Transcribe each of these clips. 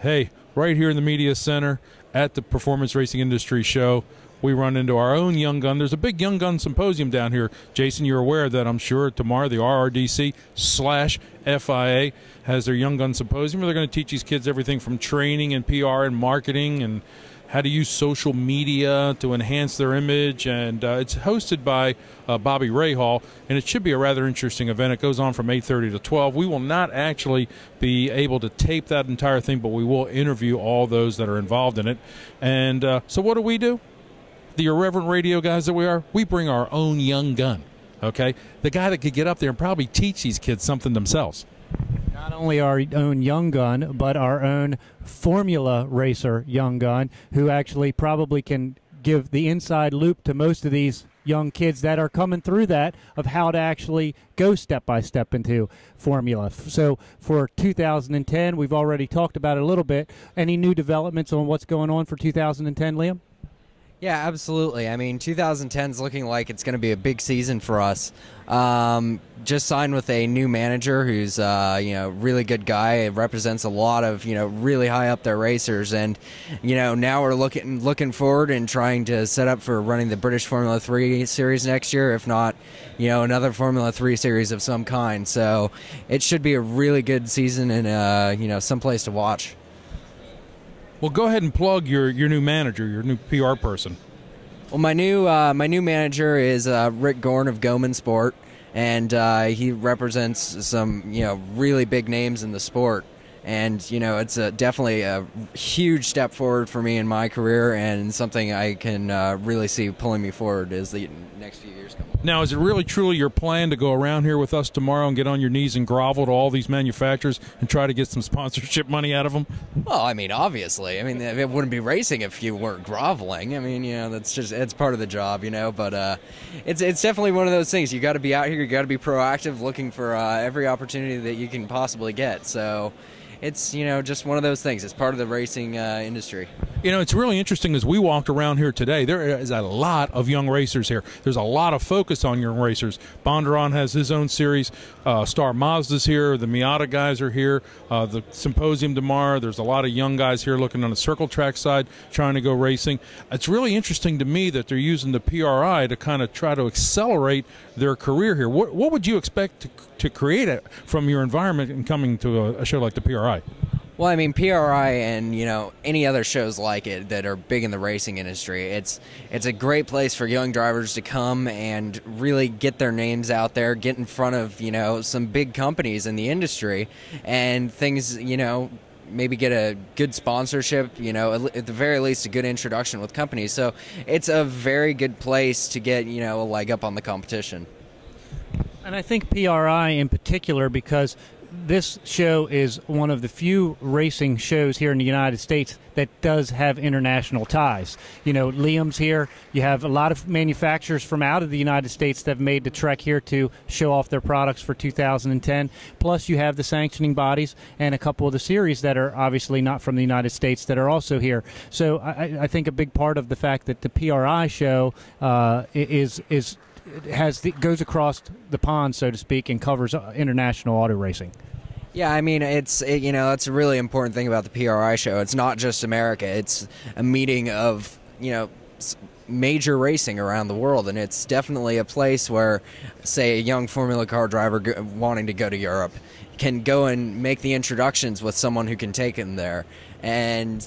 Hey, right here in the Media Center at the Performance Racing Industry Show, we run into our own Young Gun. There's a big Young Gun Symposium down here. Jason, you're aware of that, I'm sure. Tomorrow, the RRDC/FIA has their Young Gun Symposium, where they're going to teach these kids everything from training and PR and marketing and how to use social media to enhance their image. And it's hosted by Bobby Rahal, and it should be a rather interesting event. It goes on from 8:30 to 12. We will not actually be able to tape that entire thing, but we will interview all those that are involved in it. And so what do? The irreverent radio guys that we are, we bring our own Young Gun, okay? The guy that could get up there and probably teach these kids something themselves. Not only our own Young Gun, but our own Formula Racer Young Gun, who actually probably can give the inside loop to most of these young kids that are coming through that of how to actually go step by step into Formula. So for 2010, we've already talked about it a little bit. Any new developments on what's going on for 2010, Liam? Yeah, absolutely. I mean, 2010 is looking like it's going to be a big season for us. Just signed with a new manager who's, really good guy. It represents a lot of, really high up there racers. And, now we're looking forward and trying to set up for running the British Formula 3 series next year, if not, another Formula 3 series of some kind. So it should be a really good season and, someplace to watch. Well, go ahead and plug your new manager, your new PR person. Well, my new manager is Rick Gorn of Goman Sport, and he represents some really big names in the sport. And it's definitely a huge step forward for me in my career, and something I can really see pulling me forward as the next few years come. Now, is it really truly your plan to go around here with us tomorrow and get on your knees and grovel to all these manufacturers and try to get some sponsorship money out of them? Well, I mean, obviously. I mean, it wouldn't be racing if you weren't groveling. I mean, it's part of the job, But it's definitely one of those things. You got to be out here. You got to be proactive, looking for every opportunity that you can possibly get. So it's, just one of those things. It's part of the racing industry. It's really interesting as we walked around here today. There is a lot of young racers here. There's a lot of focus on young racers. Bondurant has his own series. Star Mazda's here. The Miata guys are here. The Symposium tomorrow. There's a lot of young guys here looking on the circle track side trying to go racing. It's really interesting to me that they're using the PRI to kind of try to accelerate their career here. What would you expect to create from your environment in coming to a show like the PRI? Well, I mean, PRI and, any other shows like it that are big in the racing industry, it's a great place for young drivers to come and really get their names out there, get in front of, some big companies in the industry, and things, maybe get a good sponsorship, at the very least a good introduction with companies. So it's a very good place to get, a leg up on the competition. And I think PRI in particular, because this show is one of the few racing shows here in the United States that does have international ties. Liam's here. You have a lot of manufacturers from out of the United States that have made the trek here to show off their products for 2010. Plus, you have the sanctioning bodies and a couple of the series that are obviously not from the United States that are also here. So I think a big part of the fact that the PRI show goes across the pond, so to speak, and covers international auto racing. Yeah, I mean, that's a really important thing about the PRI show. It's not just America. It's a meeting of, major racing around the world, and it's definitely a place where, say, a young Formula car driver wanting to go to Europe can go and make the introductions with someone who can take him there. And,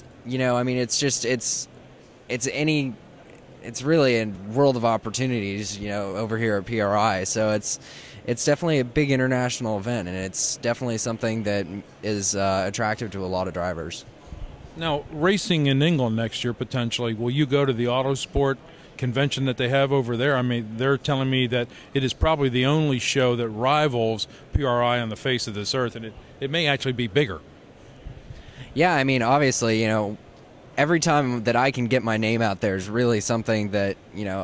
it's really a world of opportunities, over here at PRI. So it's definitely a big international event, and it's definitely something that is attractive to a lot of drivers. Now, racing in England next year, potentially, will you go to the Autosport convention that they have over there? I mean, they're telling me that it is probably the only show that rivals PRI on the face of this earth, and it may actually be bigger. Yeah, I mean, obviously, every time that I can get my name out there is really something that,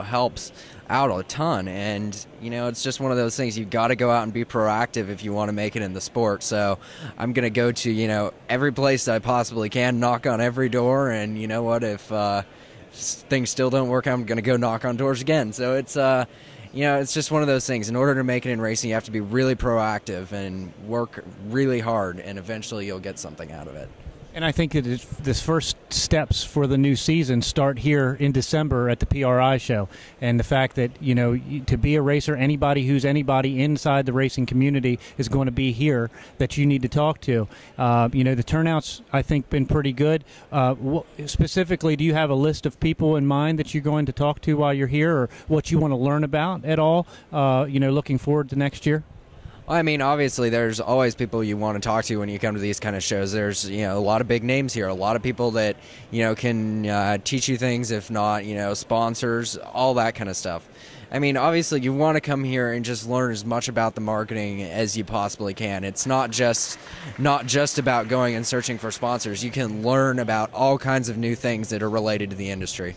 helps out a ton. And, it's just one of those things. You've got to go out and be proactive if you want to make it in the sport. So I'm going to go to, every place that I possibly can, knock on every door. And you know what, if things still don't work, I'm going to go knock on doors again. So it's, it's just one of those things. In order to make it in racing, you have to be really proactive and work really hard, and eventually you'll get something out of it. And I think this first steps for the new season start here in December at the PRI show. And the fact that, to be a racer, anybody who's anybody inside the racing community is going to be here that you need to talk to. The turnout's, I think, been pretty good. Specifically, do you have a list of people in mind that you're going to talk to while you're here, or what you want to learn about at all, looking forward to next year? I mean, obviously, there's always people you want to talk to when you come to these kind of shows. There's, a lot of big names here, a lot of people that, can teach you things, if not, sponsors, all that kind of stuff. I mean, obviously, you want to come here and just learn as much about the marketing as you possibly can. It's not just about going and searching for sponsors. You can learn about all kinds of new things that are related to the industry.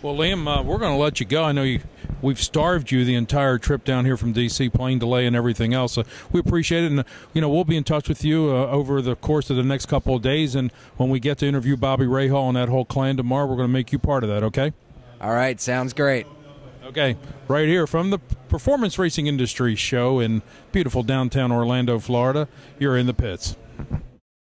Well, Liam, we're going to let you go. I know we've starved you the entire trip down here from D.C., plane delay and everything else. So we appreciate it, and we'll be in touch with you over the course of the next couple of days. And when we get to interview Bobby Rahal and that whole clan tomorrow, we're going to make you part of that. Okay? All right, sounds great. Okay, right here from the Performance Racing Industry Show in beautiful downtown Orlando, Florida. You're in the pits.